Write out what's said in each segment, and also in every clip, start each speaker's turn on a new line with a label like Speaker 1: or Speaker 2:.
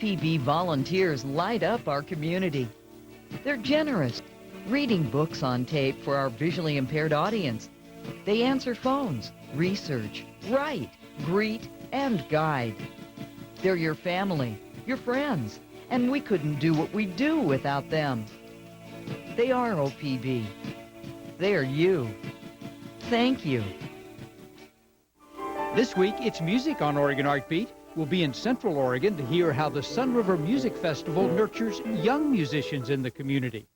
Speaker 1: OPB volunteers light up our community. They're generous, reading books on tape for our visually impaired audience. They answer phones, research, write, greet, and guide. They're your family, your friends, and we couldn't do what we do without them. They are OPB. They are you. Thank you.
Speaker 2: This week, it's music on Oregon Artbeat. We'll be in Central Oregon to hear how the Sun River Music Festival nurtures young musicians in the community.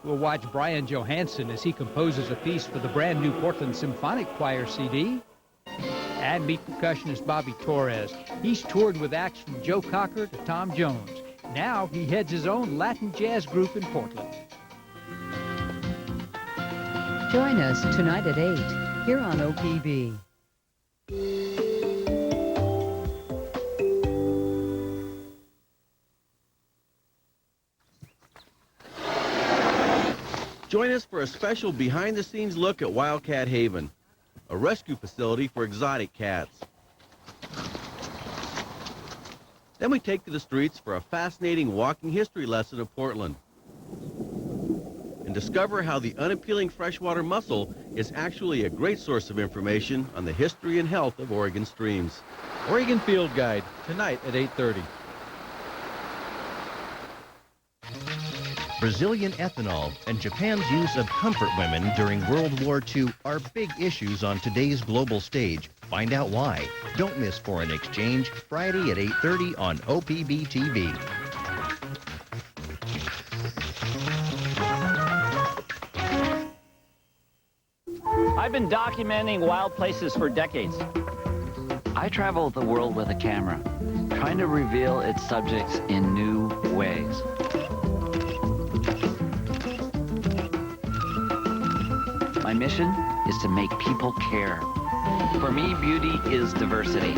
Speaker 2: We'll watch Brian Johansson as he composes a piece for the brand new Portland Symphonic Choir CD. And meet percussionist Bobby Torres. He's toured with acts from Joe Cocker to Tom Jones. Now he heads his own Latin jazz group in Portland.
Speaker 1: Join us tonight at 8 here on OPB.
Speaker 3: Join us for a special behind-the-scenes look at Wildcat Haven, a rescue facility for exotic cats. Then we take to the streets for a fascinating walking history lesson of Portland and discover how the unappealing freshwater mussel is actually a great source of information on the history and health of Oregon streams.
Speaker 4: Oregon Field Guide, tonight at 8:30.
Speaker 5: Brazilian ethanol and Japan's use of comfort women during World War II are big issues on today's global stage. Find out why. Don't miss Foreign Exchange, Friday at 8:30 on OPB TV.
Speaker 6: I've been documenting wild places for decades.
Speaker 7: I travel the world with a camera, trying to reveal its subjects in new ways. My mission is to make people care. For me, beauty is diversity.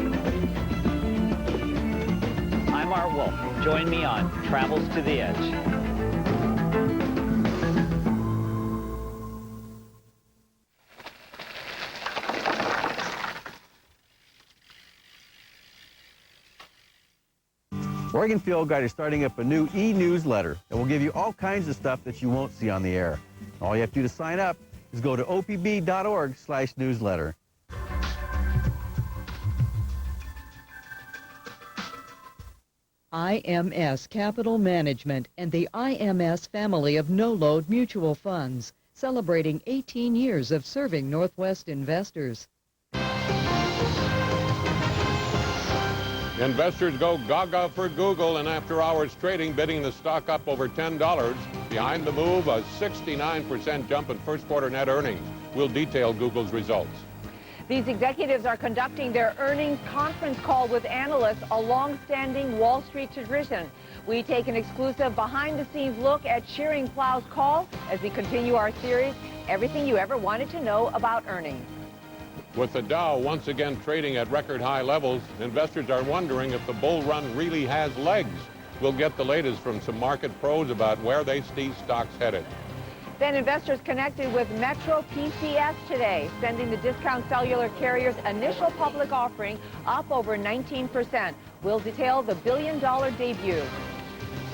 Speaker 6: I'm Art Wolf. Join me on Travels to the Edge.
Speaker 3: Oregon Field Guide is starting up a new e-newsletter that will give you all kinds of stuff that you won't see on the air. All you have to do to sign up is go to opb.org/newsletter.
Speaker 1: IMS Capital Management and the IMS family of no-load mutual funds, celebrating 18 years of serving Northwest investors.
Speaker 8: Investors go gaga for Google in after-hours trading, bidding the stock up over $10. Behind the move, a 69% jump in first quarter net earnings. We'll detail Google's results.
Speaker 9: These executives are conducting their earnings conference call with analysts, a long-standing Wall Street tradition. We take an exclusive behind-the-scenes look at Shearing Plow's call as we continue our series, Everything You Ever Wanted to Know About Earnings.
Speaker 8: With the Dow once again trading at record high levels, investors are wondering if the bull run really has legs. We'll get the latest from some market pros about where they see stocks headed.
Speaker 9: Then investors connected with Metro PCS today, sending the discount cellular carrier's initial public offering up over 19%. We'll detail the billion-dollar debut.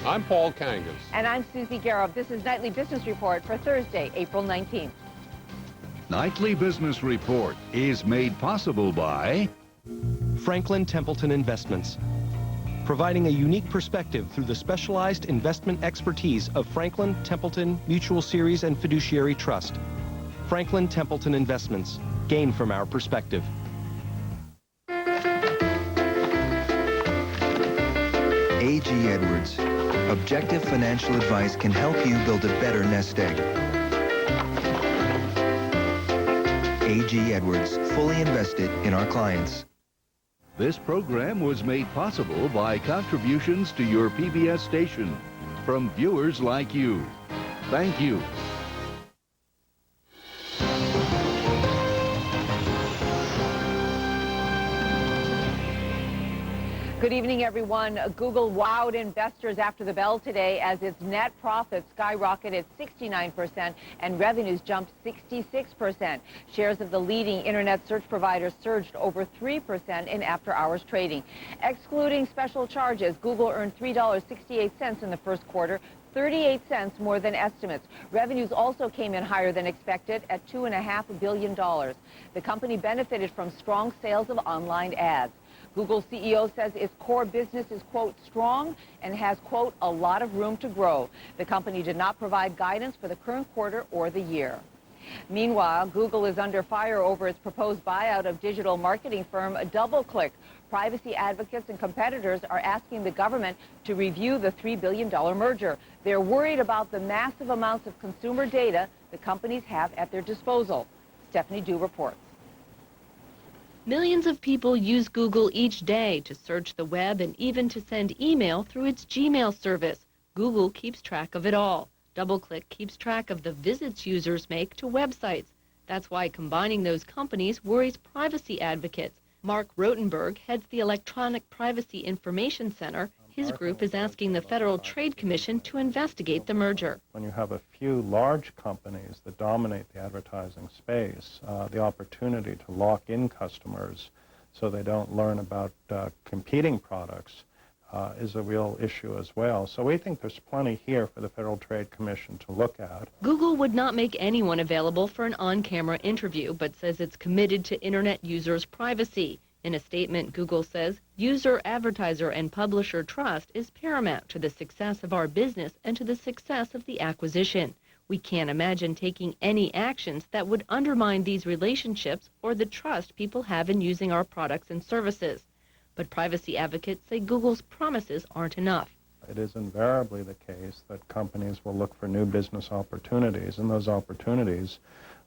Speaker 8: I'm Paul Kangas.
Speaker 9: And I'm Susie Garrow. This is Nightly Business Report for Thursday, April 19th.
Speaker 10: Nightly Business Report is made possible by
Speaker 11: Franklin Templeton Investments, providing a unique perspective through the specialized investment expertise of Franklin Templeton Mutual Series and Fiduciary Trust. Franklin Templeton Investments. Gain from our perspective.
Speaker 12: A.G. Edwards. Objective financial advice can help you build a better nest egg. A.G. Edwards, fully invested in our clients.
Speaker 10: This program was made possible by contributions to your PBS station from viewers like you. Thank you.
Speaker 9: Good evening, everyone. Google wowed investors after the bell today as its net profits skyrocketed 69% and revenues jumped 66%. Shares of the leading internet search provider surged over 3% in after-hours trading. Excluding special charges, Google earned $3.68 in the first quarter, 38 cents more than estimates. Revenues also came in higher than expected at $2.5 billion. The company benefited from strong sales of online ads. Google CEO says its core business is, quote, strong and has, quote, a lot of room to grow. The company did not provide guidance for the current quarter or the year. Meanwhile, Google is under fire over its proposed buyout of digital marketing firm DoubleClick. Privacy advocates and competitors are asking the government to review the $3 billion merger. They're worried about the massive amounts of consumer data the companies have at their disposal. Stephanie Du reports.
Speaker 13: Millions of people use Google each day to search the web and even to send email through its Gmail service. Google keeps track of it all. DoubleClick keeps track of the visits users make to websites. That's why combining those companies worries privacy advocates. Mark Rotenberg heads the Electronic Privacy Information Center. His group is asking the Federal Trade Commission to investigate the merger.
Speaker 14: When you have a few large companies that dominate the advertising space, the opportunity to lock in customers so they don't learn about competing products is a real issue as well. So we think there's plenty here for the Federal Trade Commission to look at.
Speaker 13: Google would not make anyone available for an on-camera interview, but says it's committed to Internet users' privacy. In a statement, Google says, user, advertiser, and publisher trust is paramount to the success of our business and to the success of the acquisition. We can't imagine taking any actions that would undermine these relationships or the trust people have in using our products and services. But privacy advocates say Google's promises aren't enough.
Speaker 14: It is invariably the case that companies will look for new business opportunities, and those opportunities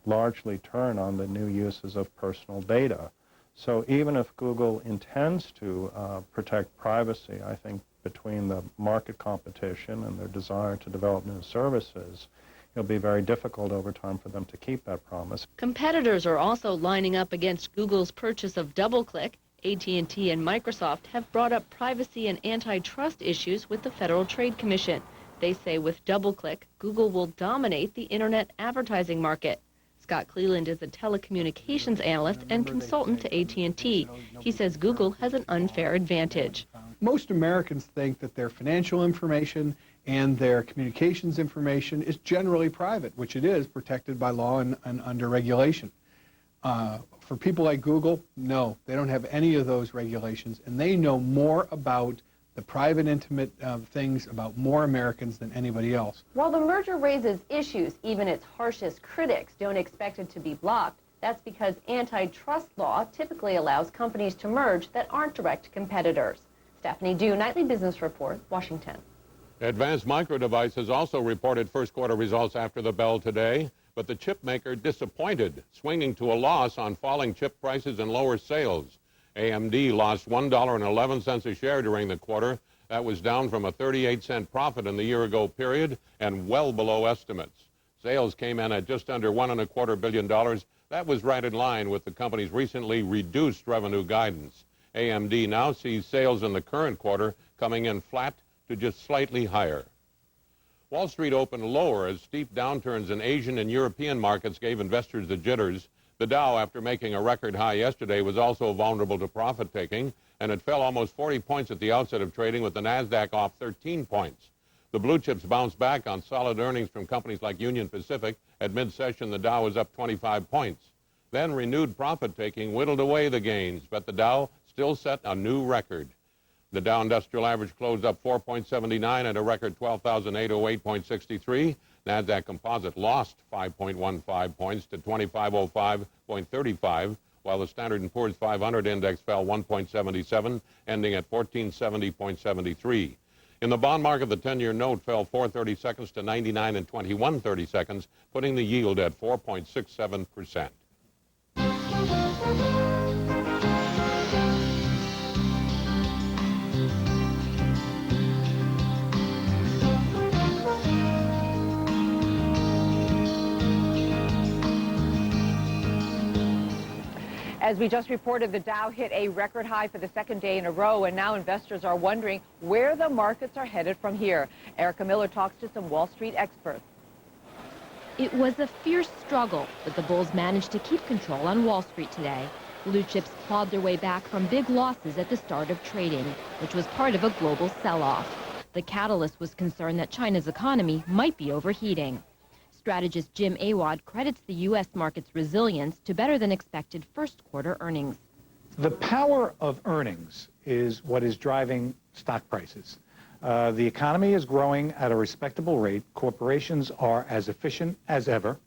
Speaker 14: largely turn on the new uses of personal data. So even if Google intends to protect privacy, I think between the market competition and their desire to develop new services, it'll be very difficult over time for them to keep that promise.
Speaker 13: Competitors are also lining up against Google's purchase of DoubleClick. AT&T and Microsoft have brought up privacy and antitrust issues with the Federal Trade Commission. They say with DoubleClick, Google will dominate the internet advertising market. Scott Cleland is a telecommunications analyst and consultant to AT&T. He says Google has an unfair advantage.
Speaker 15: Most Americans think that their financial information and their communications information is generally private, which it is, protected by law and under regulation. For people like Google, no, they don't have any of those regulations, and they know more about the private, intimate things about more Americans than anybody else.
Speaker 16: While the merger raises issues, even its harshest critics don't expect it to be blocked. That's because antitrust law typically allows companies to merge that aren't direct competitors. Stephanie Du, Nightly Business Report, Washington.
Speaker 8: Advanced Micro Devices also reported first quarter results after the bell today, but the chip maker disappointed, swinging to a loss on falling chip prices and lower sales. AMD lost $1.11 a share during the quarter. That was down from a 38-cent profit in the year-ago period and well below estimates. Sales came in at just under $1.25 billion. That was right in line with the company's recently reduced revenue guidance. AMD now sees sales in the current quarter coming in flat to just slightly higher. Wall Street opened lower as steep downturns in Asian and European markets gave investors the jitters. The Dow, after making a record high yesterday, was also vulnerable to profit-taking, and it fell almost 40 points at the outset of trading, with the Nasdaq off 13 points. The blue chips bounced back on solid earnings from companies like Union Pacific. At mid-session, the Dow was up 25 points. Then renewed profit-taking whittled away the gains, but the Dow still set a new record. The Dow Industrial Average closed up 4.79 at a record 12,808.63. Nasdaq Composite lost 5.15 points to 2505.35, while the Standard & Poor's 500 index fell 1.77, ending at 1470.73. In the bond market, the 10-year note fell 4/30 seconds to 99 and 21/30 seconds, putting the yield at 4.67%.
Speaker 9: As we just reported, the Dow hit a record high for the second day in a row, and now investors are wondering where the markets are headed from here. Erica Miller talks to some Wall Street experts.
Speaker 17: It was a fierce struggle, but the bulls managed to keep control on Wall Street today. Blue chips clawed their way back from big losses at the start of trading, which was part of a global sell-off. The catalyst was concern that China's economy might be overheating. Strategist Jim Awad credits the U.S. market's resilience to better-than-expected first-quarter earnings.
Speaker 18: The power of earnings is what is driving stock prices. The economy is growing at a respectable rate. Corporations are as efficient as ever.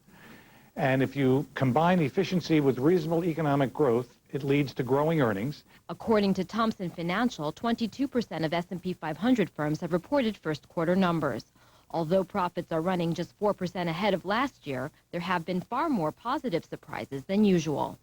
Speaker 18: And if you combine efficiency with reasonable economic growth, it leads to growing earnings.
Speaker 17: According to Thomson Financial, 22% of S&P 500 firms have reported first-quarter numbers. Although profits are running just 4% ahead of last year, there have been far more positive surprises than usual.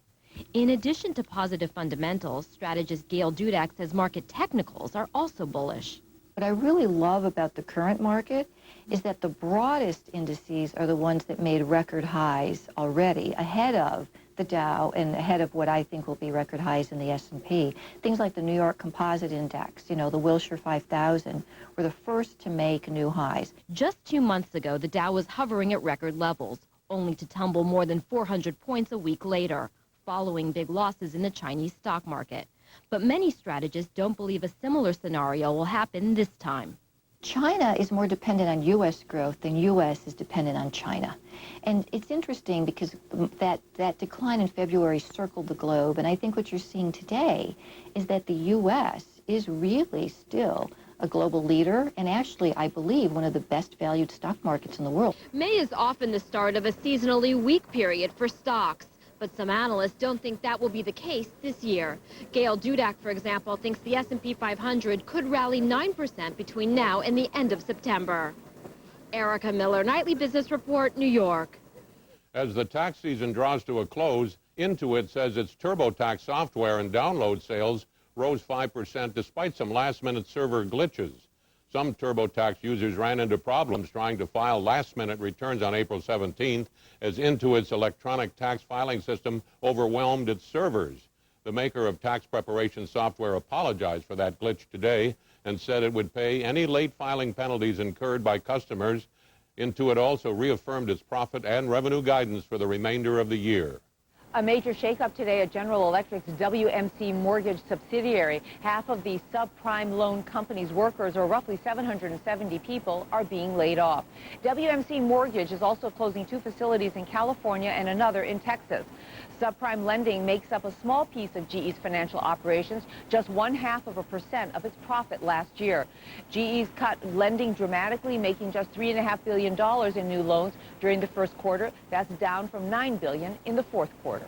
Speaker 17: In addition to positive fundamentals, strategist Gail Dudak says market technicals are also bullish.
Speaker 19: What I really love about the current market is that the broadest indices are the ones that made record highs already, ahead of the Dow and ahead of what I think will be record highs in the S&P. Things like the New York Composite Index, you know, the Wilshire 5000, were the first to make new highs.
Speaker 17: Just 2 months ago, the Dow was hovering at record levels, only to tumble more than 400 points a week later, following big losses in the Chinese stock market. But many strategists don't believe a similar scenario will happen this time.
Speaker 19: China is more dependent on U.S. growth than U.S. is dependent on China. And it's interesting because that decline in February circled the globe, and I think what you're seeing today is that the U.S. is really still a global leader and actually, I believe, one of the best valued stock markets in the world.
Speaker 17: May is often the start of a seasonally weak period for stocks. But some analysts don't think that will be the case this year. Gail Dudak, for example, thinks the S&P 500 could rally 9% between now and the end of September. Erica Miller, Nightly Business Report, New York.
Speaker 8: As the tax season draws to a close, Intuit says its TurboTax software and download sales rose 5% despite some last-minute server glitches. Some TurboTax users ran into problems trying to file last-minute returns on April 17th as Intuit's electronic tax filing system overwhelmed its servers. The maker of tax preparation software apologized for that glitch today and said it would pay any late filing penalties incurred by customers. Intuit also reaffirmed its profit and revenue guidance for the remainder of the year.
Speaker 9: A major shakeup today at General Electric's WMC mortgage subsidiary. Half of the subprime loan company's workers, or roughly 770 people, are being laid off. WMC Mortgage is also closing 2 facilities in California and another in Texas. Subprime lending makes up a small piece of GE's financial operations, just 0.5% of its profit last year. GE's cut lending dramatically, making just $3.5 billion in new loans during the first quarter. That's down from $9 billion in the fourth quarter.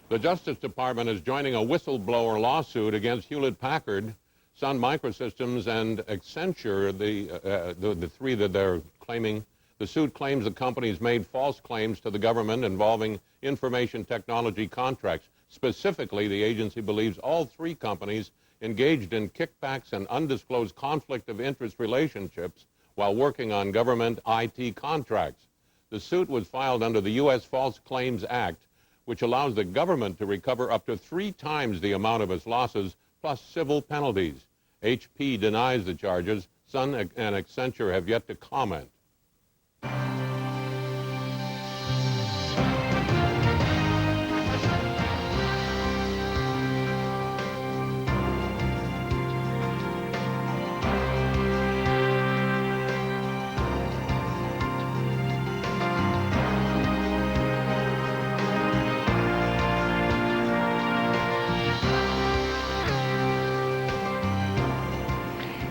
Speaker 8: The Justice Department is joining a whistleblower lawsuit against Hewlett-Packard, Sun Microsystems, and Accenture, the three that they're claiming. The suit claims the companies made false claims to the government involving information technology contracts. Specifically, the agency believes all 3 companies engaged in kickbacks and undisclosed conflict of interest relationships while working on government IT contracts. The suit was filed under the U.S. False Claims Act, which allows the government to recover up to 3 times the amount of its losses, plus civil penalties. HP denies the charges. Sun and Accenture have yet to comment.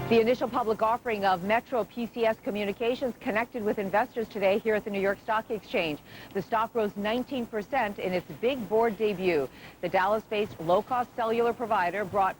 Speaker 9: The initial public offering of Metro PCS Communications connected with investors today here at the New York Stock Exchange. The stock rose 19% in its big board debut. The Dallas-based low-cost cellular provider brought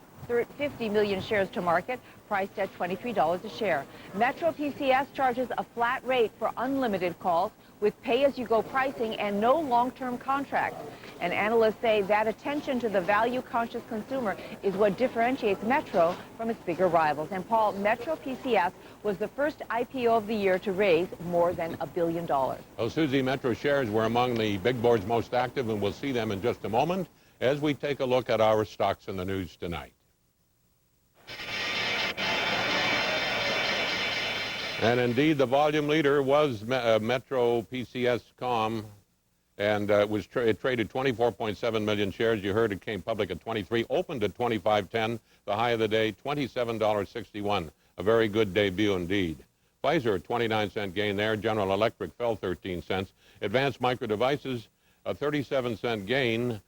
Speaker 9: 50 million shares to market, priced at $23 a share. Metro PCS charges a flat rate for unlimited calls with pay-as-you-go pricing and no long-term contracts. And analysts say that attention to the value-conscious consumer is what differentiates Metro from its bigger rivals. And Paul, Metro PCS was the first IPO of the year to raise more than $1 billion.
Speaker 8: Well, Susie, Metro shares were among the big board's most active, and we'll see them in just a moment. as we take a look at our stocks in the news tonight. And indeed, the volume leader was Metro PCS.com, and it traded 24.7 million shares. You heard it came public at 23, opened at 25.10. The high of the day, $27.61. A very good debut indeed. Pfizer, a 29-cent gain there. General Electric fell 13 cents. Advanced Micro Devices, a 37-cent gain.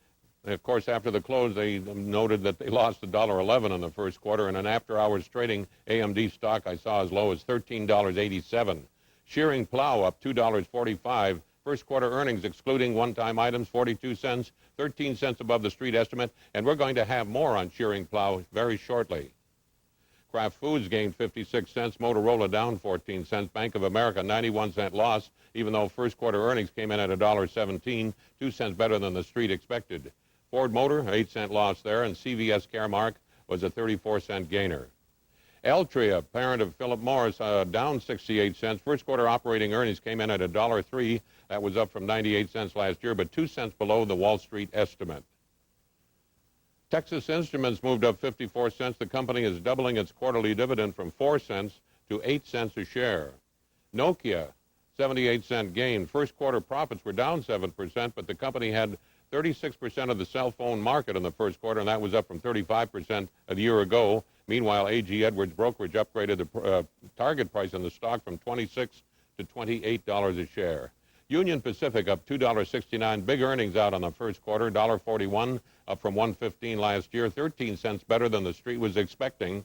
Speaker 8: And of course, after the close, they noted that they lost $1.11 in the first quarter. And an after-hours trading AMD stock I saw as low as $13.87. Shearing Plow up $2.45. First quarter earnings, excluding one-time items, 42 cents, 13 cents above the street estimate. And we're going to have more on Shearing Plow very shortly. Kraft Foods gained 56 cents. Motorola down 14 cents. Bank of America, 91-cent loss, even though first quarter earnings came in at $1.17, 2 cents better than the street expected. Ford Motor, 8-cent loss there, and CVS Caremark was a 34-cent gainer. Altria, parent of Philip Morris, down 68 cents. First quarter operating earnings came in at $1.03. That was up from 98 cents last year, but 2 cents below the Wall Street estimate. Texas Instruments moved up 54 cents. The company is doubling its quarterly dividend from 4 cents to 8 cents a share. Nokia, 78-cent gain. First quarter profits were down 7%, but the company had 36% of the cell phone market in the first quarter, and that was up from 35% a year ago. Meanwhile, A.G. Edwards Brokerage upgraded the target price on the stock from $26 to $28 a share. Union Pacific up $2.69. Big earnings out on the first quarter, $1.41, up from $1.15 last year, 13 cents better than the street was expecting.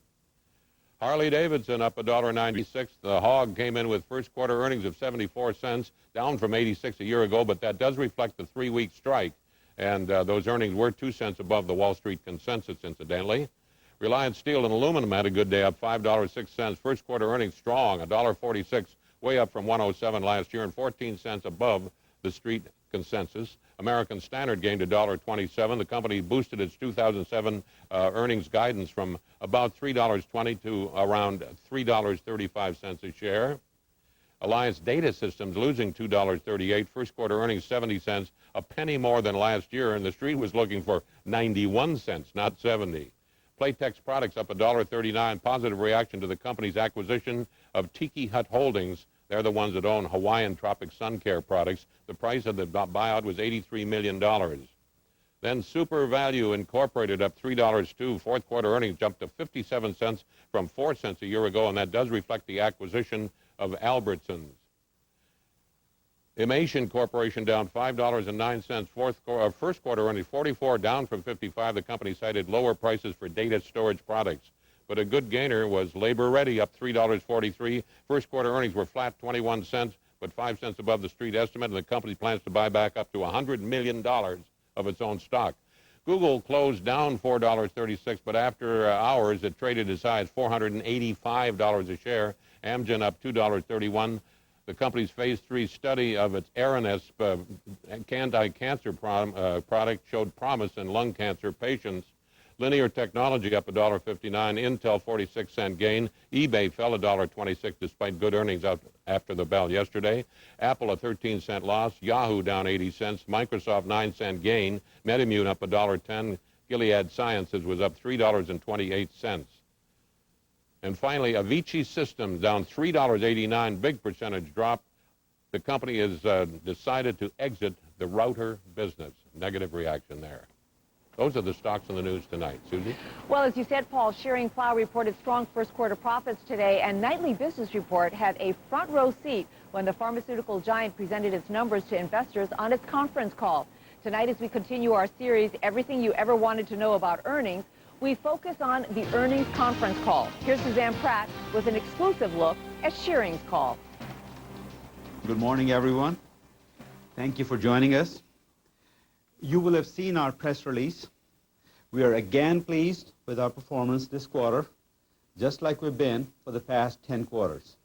Speaker 8: Harley-Davidson up $1.96. The hog came in with first quarter earnings of 74 cents, down from 86 a year ago, but that does reflect the 3-week strike. And those earnings were 2 cents above the Wall Street consensus, incidentally. Reliance Steel and Aluminum had a good day, up $5.06. First quarter earnings strong, $1.46, way up from $1.07 last year and 14 cents above the street consensus. American Standard gained $1.27. The company boosted its 2007 earnings guidance from about $3.20 to around $3.35 a share. Alliance Data Systems losing $2.38. First quarter earnings 70 cents, a penny more than last year, and the street was looking for 91 cents, not 70. Playtex Products up $1.39. Positive reaction to the company's acquisition of Tiki Hut Holdings. They're the ones that own Hawaiian Tropic Sun Care products. The price of the buyout was $83 million. Then Super Value Incorporated up $3 Fourth quarter earnings jumped to 57 cents from 4 cents a year ago, and that does reflect the acquisition of Albertsons. Imation Corporation down $5.09. First quarter earnings 44, down from 55. The company cited lower prices for data storage products. But a good gainer was Labor Ready, up $3.43. First quarter earnings were flat, 21 cents, but 5 cents above the street estimate, and the company plans to buy back up to $100 million of its own stock. Google closed down $4.36, but after hours, it traded as high as $485 a share. Amgen up $2.31. The company's phase 3 study of its Aranesp anti-cancer product showed promise in lung cancer patients. Linear Technology up $1.59. Intel 46-cent gain. eBay fell $1.26 despite good earnings out after the bell yesterday. Apple a 13-cent loss. Yahoo down 80 cents. Microsoft 9-cent gain. Metamune up $1.10. Gilead Sciences was up $3.28. And finally, Avicii Systems down $3.89, big percentage drop. The company has decided to exit the router business. Negative reaction there. Those are the stocks in the news tonight. Susie?
Speaker 9: Well, as you said, Paul, Shearing Plow reported strong first quarter profits today, and Nightly Business Report had a front row seat when the pharmaceutical giant presented its numbers to investors on its conference call. Tonight, as we continue our series, Everything You Ever Wanted to Know About Earnings, we focus on the earnings conference call. Here's Suzanne Pratt with an exclusive look at Shearing's call.
Speaker 20: Good morning, everyone. Thank you for joining us. You will have seen our press release. We are again pleased with our performance this quarter, just like we've been for the past 10 quarters.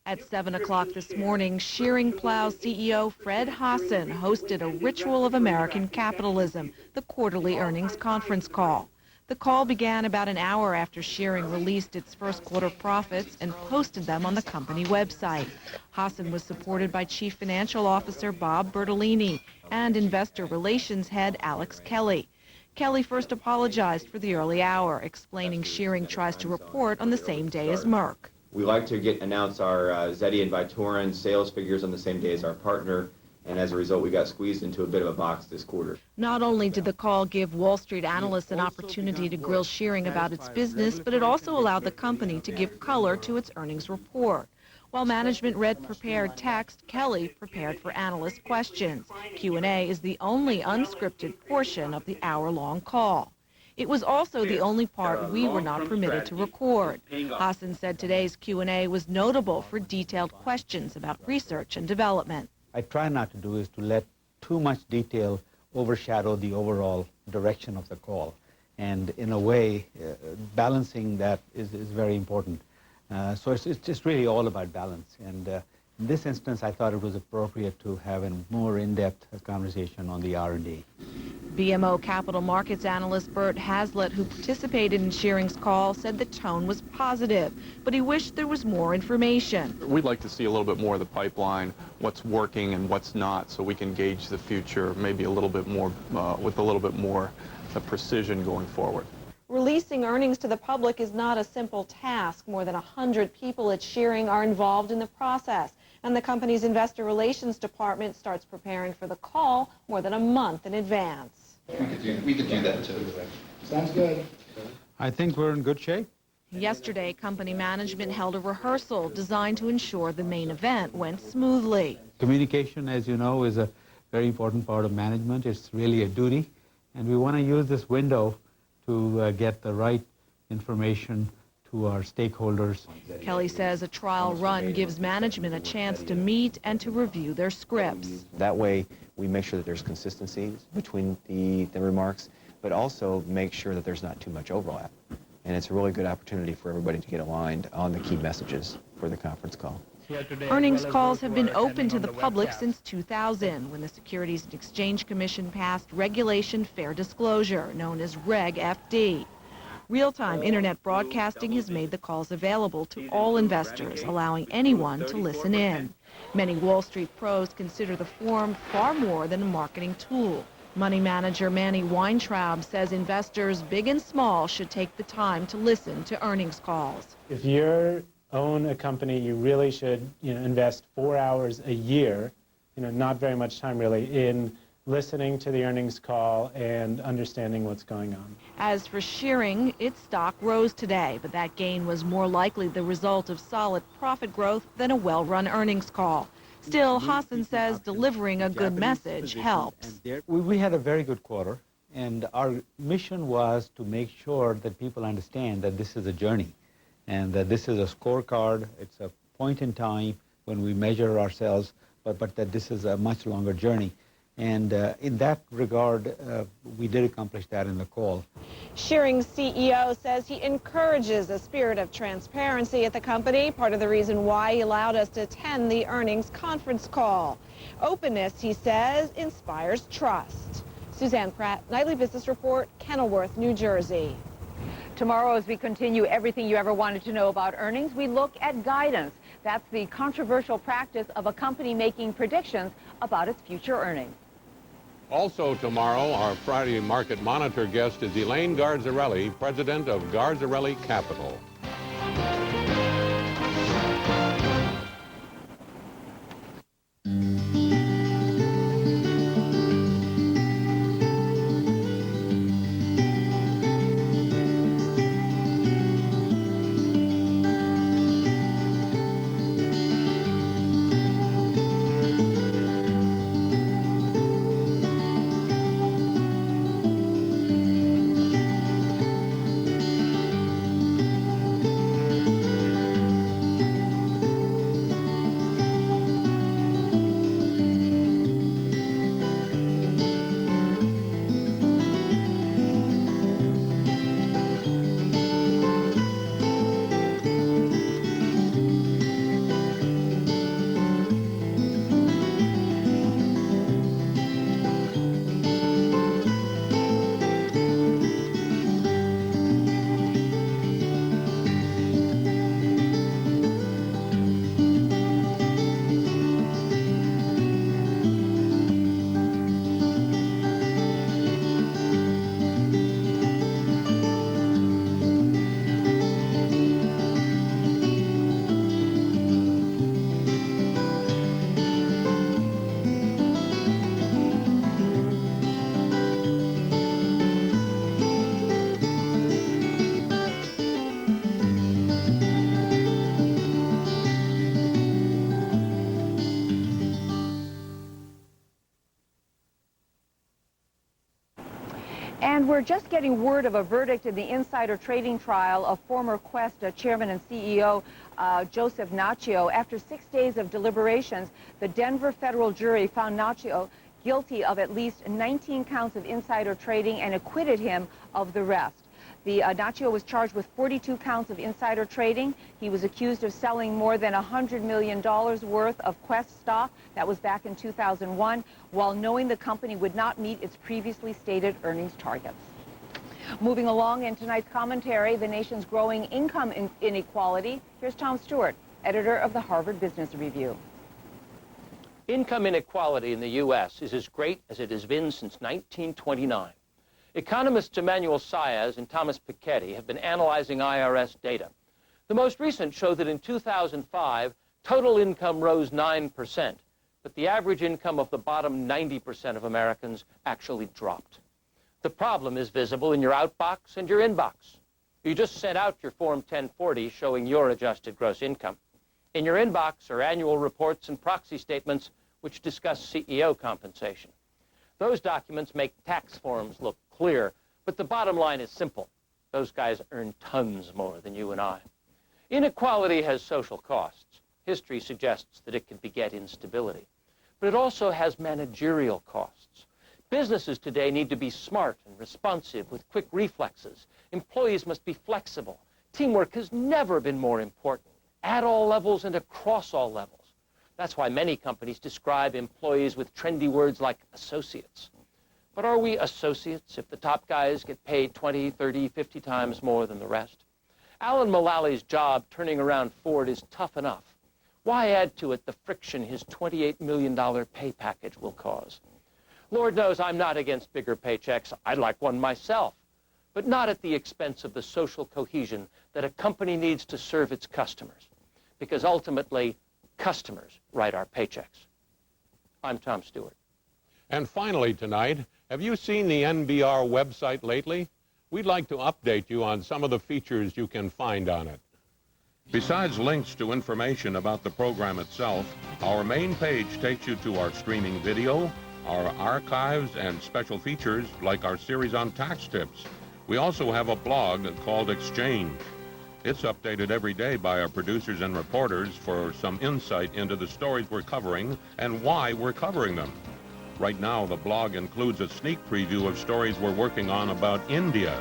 Speaker 21: At 7 o'clock this morning, Shearing Plow CEO Fred Hassan hosted a Ritual of American Capitalism, the quarterly earnings conference call. The call began about an hour after Shearing released its first quarter profits and posted them on the company website. Hassan was supported by Chief Financial Officer Bob Bertolini and Investor Relations Head Alex Kelly. Kelly first apologized for the early hour, explaining Shearing tries to report on the same day as Merck.
Speaker 2: We like to announce our Zeti and Vytorin sales figures on the same day as our partner, and as a result, we got squeezed into a bit of a box this quarter.
Speaker 21: Not only did the call give Wall Street analysts an opportunity to grill Shearing about its business, but it also allowed the company to give color to its earnings report. While management read prepared text, Kelly prepared for analyst questions. Q&A is the only unscripted portion of the hour-long call. It was also the only part we were not permitted to record. Hassan said today's Q&A was notable for detailed questions about research and development.
Speaker 20: I try not to do is to let too much detail overshadow the overall direction of the call. And in a way, balancing that is very important. So it's just really all about balance. And in this instance, I thought it was appropriate to have a more in-depth conversation on the R&D.
Speaker 21: BMO Capital Markets analyst Bert Hazlett, who participated in Shearing's call, said the tone was positive, but he wished there was more information.
Speaker 22: We'd like to see a little bit more of the pipeline, what's working and what's not, so we can gauge the future maybe a little bit more, with a little bit more precision going forward.
Speaker 21: Releasing earnings to the public is not a simple task. More than 100 people at Shearing are involved in the process, and the company's investor relations department starts preparing for the call more than a month in advance.
Speaker 23: We could do that too. Sounds good.
Speaker 20: I think we're in good shape.
Speaker 21: Yesterday, company management held a rehearsal designed to ensure the main event went smoothly.
Speaker 20: Communication, as you know, is a very important part of management. It's really a duty, and we want to use this window to get the right information to our stakeholders.
Speaker 21: Kelly says a trial run gives management a chance to meet and to review their scripts.
Speaker 24: That way, we make sure that there's consistency between the remarks, but also make sure that there's not too much overlap. And it's a really good opportunity for everybody to get aligned on the key messages for the conference call.
Speaker 21: Earnings calls have been open to the public since 2000, when the Securities and Exchange Commission passed Regulation Fair Disclosure, known as Reg FD. Real-time internet broadcasting has made the calls available to all investors, allowing anyone to listen in. Many Wall Street pros consider the forum far more than a marketing tool. Money manager Manny Weintraub says investors, big and small, should take the time to listen to earnings calls.
Speaker 25: If you own a company, you really should invest 4 hours a year, not very much time really, in listening to the earnings call and understanding what's going on.
Speaker 21: As for Shearing, its stock rose today, but that gain was more likely the result of solid profit growth than a well-run earnings call. Still, Hassan says delivering a good message helps.
Speaker 20: We had a very good quarter, and our mission was to make sure that people understand that this is a journey and that this is a scorecard. It's a point in time when we measure ourselves, but that this is a much longer journey. And in that regard, we did accomplish that in the call.
Speaker 21: Shearing's CEO says he encourages a spirit of transparency at the company, part of the reason why he allowed us to attend the earnings conference call. Openness, he says, inspires trust. Suzanne Pratt, Nightly Business Report, Kenilworth, New Jersey.
Speaker 9: Tomorrow, as we continue everything you ever wanted to know about earnings, we look at guidance. That's the controversial practice of a company making predictions about its future earnings.
Speaker 8: Also tomorrow, our Friday Market Monitor guest is Elaine Garzarelli, president of Garzarelli Capital.
Speaker 9: And we're just getting word of a verdict in the insider trading trial of former Quest chairman and CEO Joseph Nacho. After 6 days of deliberations, the Denver federal jury found Nacho guilty of at least 19 counts of insider trading and acquitted him of the rest. Nacho was charged with 42 counts of insider trading. He was accused of selling more than $100 million worth of Quest stock. That was back in 2001, while knowing the company would not meet its previously stated earnings targets. Moving along in tonight's commentary, the nation's growing income inequality. Here's Tom Stewart, editor of the Harvard Business Review.
Speaker 3: Income inequality in the U.S. is as great as it has been since 1929. Economists Emmanuel Saez and Thomas Piketty have been analyzing IRS data. The most recent show that in 2005, total income rose 9%, but the average income of the bottom 90% of Americans actually dropped. The problem is visible in your outbox and your inbox. You just sent out your Form 1040 showing your adjusted gross income. In your inbox are annual reports and proxy statements which discuss CEO compensation. Those documents make tax forms look clear, but the bottom line is simple. Those guys earn tons more than you and I. Inequality has social costs. History suggests that it can beget instability. But it also has managerial costs. Businesses today need to be smart and responsive with quick reflexes. Employees must be flexible. Teamwork has never been more important, at all levels and across all levels. That's why many companies describe employees with trendy words like associates. But are we associates if the top guys get paid 20, 30, 50 times more than the rest? Alan Mullally's job turning around Ford is tough enough. Why add to it the friction his $28 million pay package will cause? Lord knows I'm not against bigger paychecks. I'd like one myself, but not at the expense of the social cohesion that a company needs to serve its customers, because ultimately, customers write our paychecks. I'm Tom Stewart.
Speaker 8: And finally tonight, have you seen the NBR website lately? We'd like to update you on some of the features you can find on it. Besides links to information about the program itself, our main page takes you to our streaming video, our archives, and special features like our series on tax tips. We also have a blog called Exchange. It's updated every day by our producers and reporters for some insight into the stories we're covering and why we're covering them. Right now, the blog includes a sneak preview of stories we're working on about India.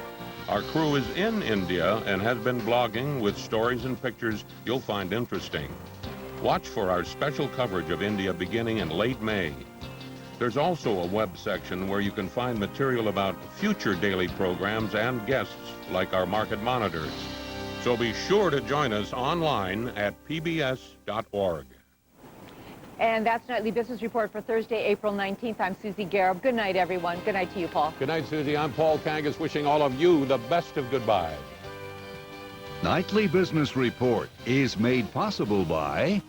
Speaker 8: Our crew is in India and has been blogging with stories and pictures you'll find interesting. Watch for our special coverage of India beginning in late May. There's also a web section where you can find material about future daily programs and guests like our market monitors. So be sure to join us online at pbs.org.
Speaker 9: And that's Nightly Business Report for Thursday, April 19th. I'm Susie Garib. Good night, everyone. Good night to you, Paul.
Speaker 8: Good night, Susie. I'm Paul Kangas, wishing all of you the best of goodbye.
Speaker 10: Nightly Business Report is made possible by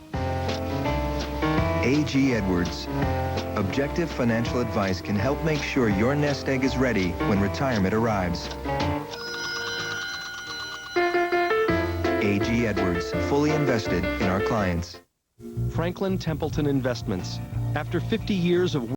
Speaker 12: A.G. Edwards. Objective financial advice can help make sure your nest egg is ready when retirement arrives. A.G. Edwards, fully invested in our clients.
Speaker 11: Franklin Templeton Investments. After 50 years of